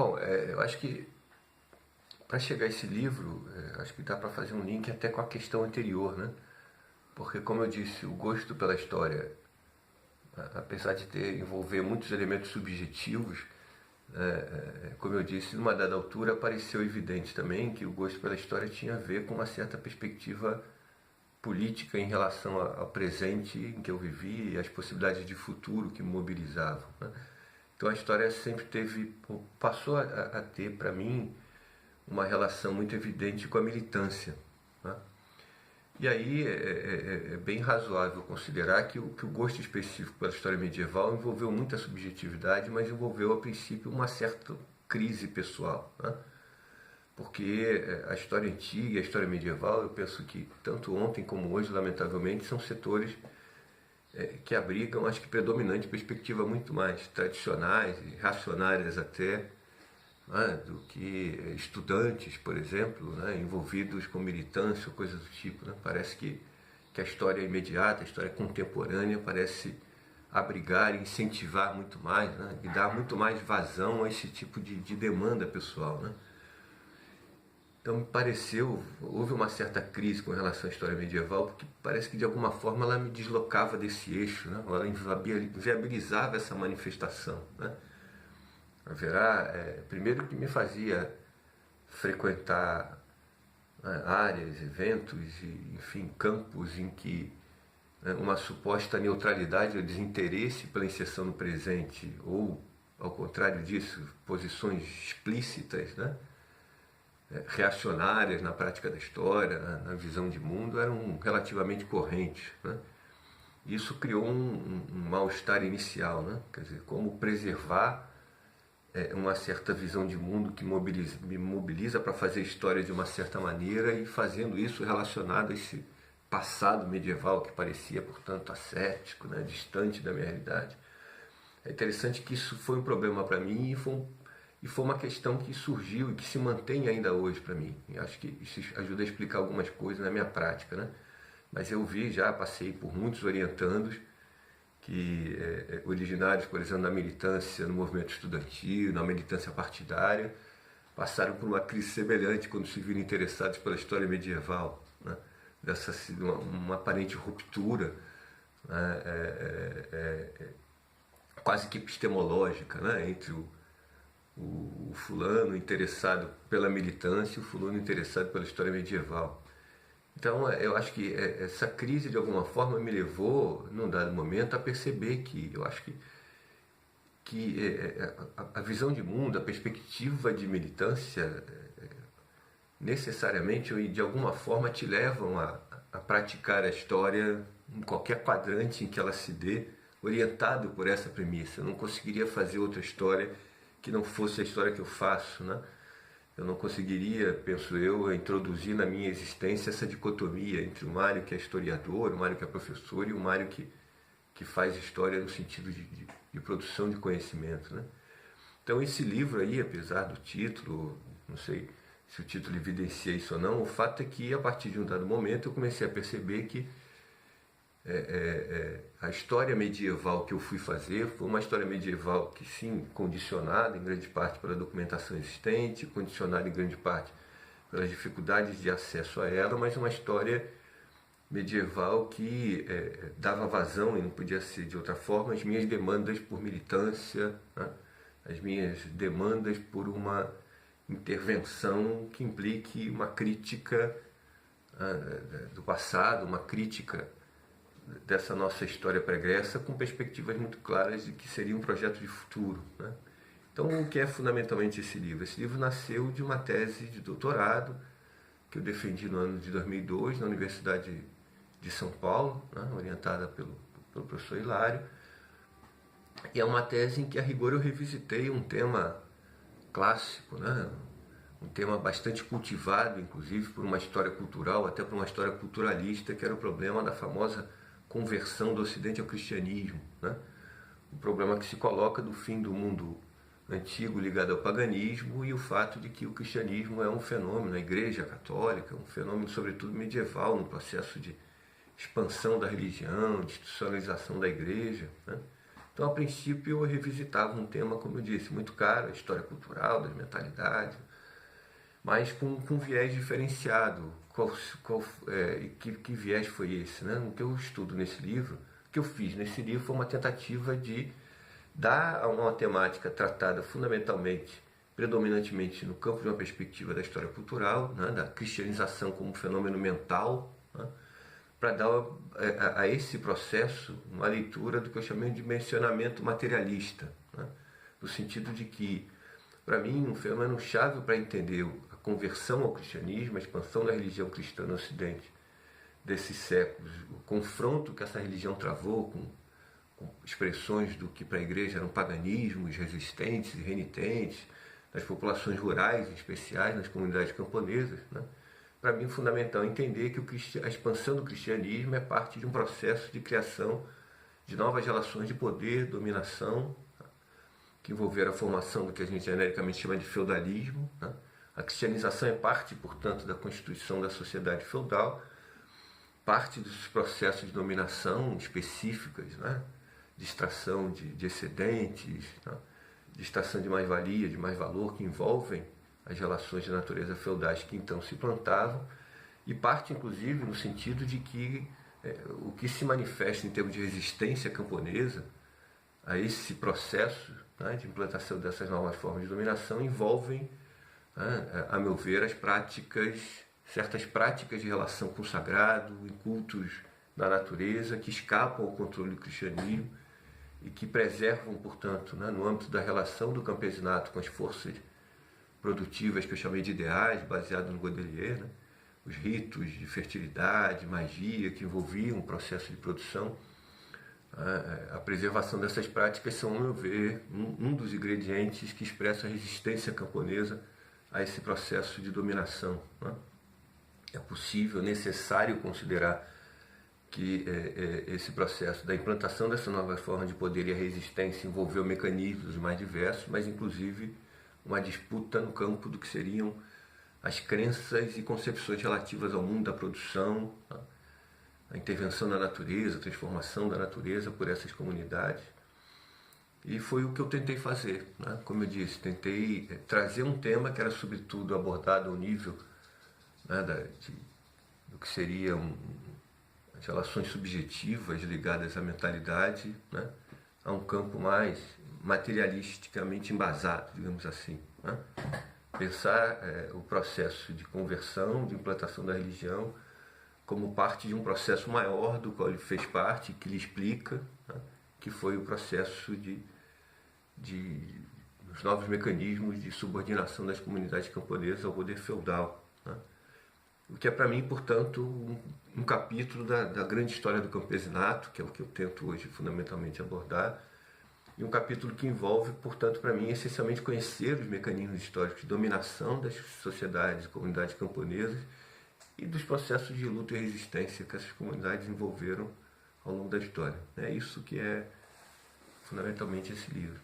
Bom, eu acho que para chegar a esse livro, acho que dá para fazer um link até com a questão anterior, né? Porque, como eu disse, o gosto pela história, apesar de envolver muitos elementos subjetivos, como eu disse, numa dada altura pareceu evidente também que o gosto pela história tinha a ver com uma certa perspectiva política em relação ao presente em que eu vivi e as possibilidades de futuro que me mobilizavam, né? Então a história sempre passou a ter para mim uma relação muito evidente com a militância, né? E aí é bem razoável considerar que o gosto específico pela história medieval envolveu muita subjetividade, mas envolveu a princípio uma certa crise pessoal, né? Porque a história antiga e a história medieval, eu penso que tanto ontem como hoje, lamentavelmente, são setores que abrigam, acho que predominante, perspectiva muito mais tradicionais e racionárias até, né, do que estudantes, por exemplo, né, envolvidos com militância ou coisas do tipo, né? Parece que a história imediata, a história contemporânea parece abrigar e incentivar muito mais, né, e dar muito mais vazão a esse tipo de demanda pessoal, né? Então me pareceu, houve uma certa crise com relação à história medieval, porque parece que de alguma forma ela me deslocava desse eixo, né? Ela inviabilizava essa manifestação, né? Primeiro que me fazia frequentar, né, áreas, eventos e, enfim, campos em que, né, uma suposta neutralidade ou desinteresse pela inserção no presente, ou, ao contrário disso, posições explícitas, né, reacionárias na prática da história, na visão de mundo, eram relativamente correntes, né? Isso criou um mal-estar inicial, né? Quer dizer, como preservar uma certa visão de mundo que me mobiliza para fazer história de uma certa maneira e fazendo isso relacionado a esse passado medieval que parecia, portanto, ascético, né, distante da minha realidade. É interessante que isso foi um problema para mim e foi uma questão que surgiu e que se mantém ainda hoje para mim. E acho que isso ajuda a explicar algumas coisas na minha prática, né? Mas eu passei por muitos orientandos que, originários, por exemplo, da militância no movimento estudantil, na militância partidária, passaram por uma crise semelhante quando se viram interessados pela história medieval, né? Uma aparente ruptura, né, quase que epistemológica, né, entre o fulano interessado pela militância e o fulano interessado pela história medieval. Então eu acho que essa crise de alguma forma me levou, num dado momento, a perceber que eu acho que a visão de mundo, a perspectiva de militância, necessariamente ou de alguma forma te levam a praticar a história em qualquer quadrante em que ela se dê, orientado por essa premissa. Eu não conseguiria fazer outra história que não fosse a história que eu faço, né? Eu não conseguiria, penso eu, introduzir na minha existência essa dicotomia entre o Mário que é historiador, o Mário que é professor e o Mário que faz história no sentido de produção de conhecimento, né? Então esse livro aí, apesar do título, não sei se o título evidencia isso ou não, o fato é que a partir de um dado momento eu comecei a perceber que a história medieval que eu fui fazer foi uma história medieval que, sim, condicionada em grande parte pela documentação existente, condicionada em grande parte pelas dificuldades de acesso a ela, mas uma história medieval que dava vazão, e não podia ser de outra forma, às minhas demandas por militância, né? As minhas demandas por uma intervenção que implique uma crítica do passado, uma crítica dessa nossa história pregressa com perspectivas muito claras de que seria um projeto de futuro, né? Então, o que é fundamentalmente esse livro? Esse livro nasceu de uma tese de doutorado que eu defendi no ano de 2002 na Universidade de São Paulo, né, orientada pelo professor Hilário, e é uma tese em que, a rigor, eu revisitei um tema clássico, né, um tema bastante cultivado, inclusive, por uma história cultural, até por uma história culturalista, que era o problema da famosa conversão do Ocidente ao cristianismo, né? O problema que se coloca do fim do mundo antigo ligado ao paganismo e o fato de que o cristianismo é um fenômeno, a Igreja Católica, um fenômeno sobretudo medieval, no processo de expansão da religião, de institucionalização da Igreja, né? Então, a princípio, eu revisitava um tema, como eu disse, muito caro, a história cultural, das mentalidades, mas com viés diferenciado. Que viés foi esse? Né? O que eu estudo nesse livro, o que eu fiz nesse livro foi uma tentativa de dar a uma temática tratada fundamentalmente, predominantemente no campo de uma perspectiva da história cultural, né? Da cristianização como um fenômeno mental, né? Para dar a esse processo uma leitura do que eu chamei de dimensionamento materialista, né? No sentido de que, para mim, um fenômeno chave para entender a conversão ao cristianismo, a expansão da religião cristã no Ocidente desses séculos, o confronto que essa religião travou com expressões do que para a igreja eram paganismos resistentes e renitentes, nas populações rurais em especiais, nas comunidades camponesas, né? Para mim é fundamental entender que a expansão do cristianismo é parte de um processo de criação de novas relações de poder, dominação, que envolveram a formação do que a gente genericamente chama de feudalismo, né? A cristianização é parte, portanto, da constituição da sociedade feudal, parte dos processos de dominação específicas, né? De extração de excedentes, né? De extração de mais-valia, de mais-valor, que envolvem as relações de natureza feudais que então se plantavam, e parte, inclusive, no sentido de que o que se manifesta em termos de resistência camponesa a esse processo, né, de implantação dessas novas formas de dominação envolvem, né, a meu ver, certas práticas de relação com o sagrado, em cultos da natureza, que escapam ao controle do cristianismo e que preservam, portanto, né, no âmbito da relação do campesinato com as forças produtivas que eu chamei de ideais, baseado no Baudelaire, né, os ritos de fertilidade, magia que envolviam o processo de produção. A preservação dessas práticas são, ao meu ver, um dos ingredientes que expressa a resistência camponesa a esse processo de dominação, né? É possível, necessário considerar que esse processo da implantação dessa nova forma de poder e a resistência envolveu mecanismos mais diversos, mas inclusive uma disputa no campo do que seriam as crenças e concepções relativas ao mundo da produção, né? A intervenção da natureza, a transformação da natureza por essas comunidades. E foi o que eu tentei fazer, né? Como eu disse, tentei trazer um tema que era sobretudo abordado ao nível, né, do que seriam as relações subjetivas ligadas à mentalidade, né, a um campo mais materialisticamente embasado, digamos assim, né? Pensar o processo de conversão, de implantação da religião, como parte de um processo maior do qual ele fez parte, que lhe explica, né, que foi o processo dos novos mecanismos de subordinação das comunidades camponesas ao poder feudal, né? O que é para mim, portanto, um capítulo da grande história do campesinato, que é o que eu tento hoje fundamentalmente abordar, e um capítulo que envolve, portanto, para mim, essencialmente conhecer os mecanismos históricos de dominação das sociedades e comunidades camponesas e dos processos de luta e resistência que essas comunidades envolveram ao longo da história. É isso que é fundamentalmente esse livro.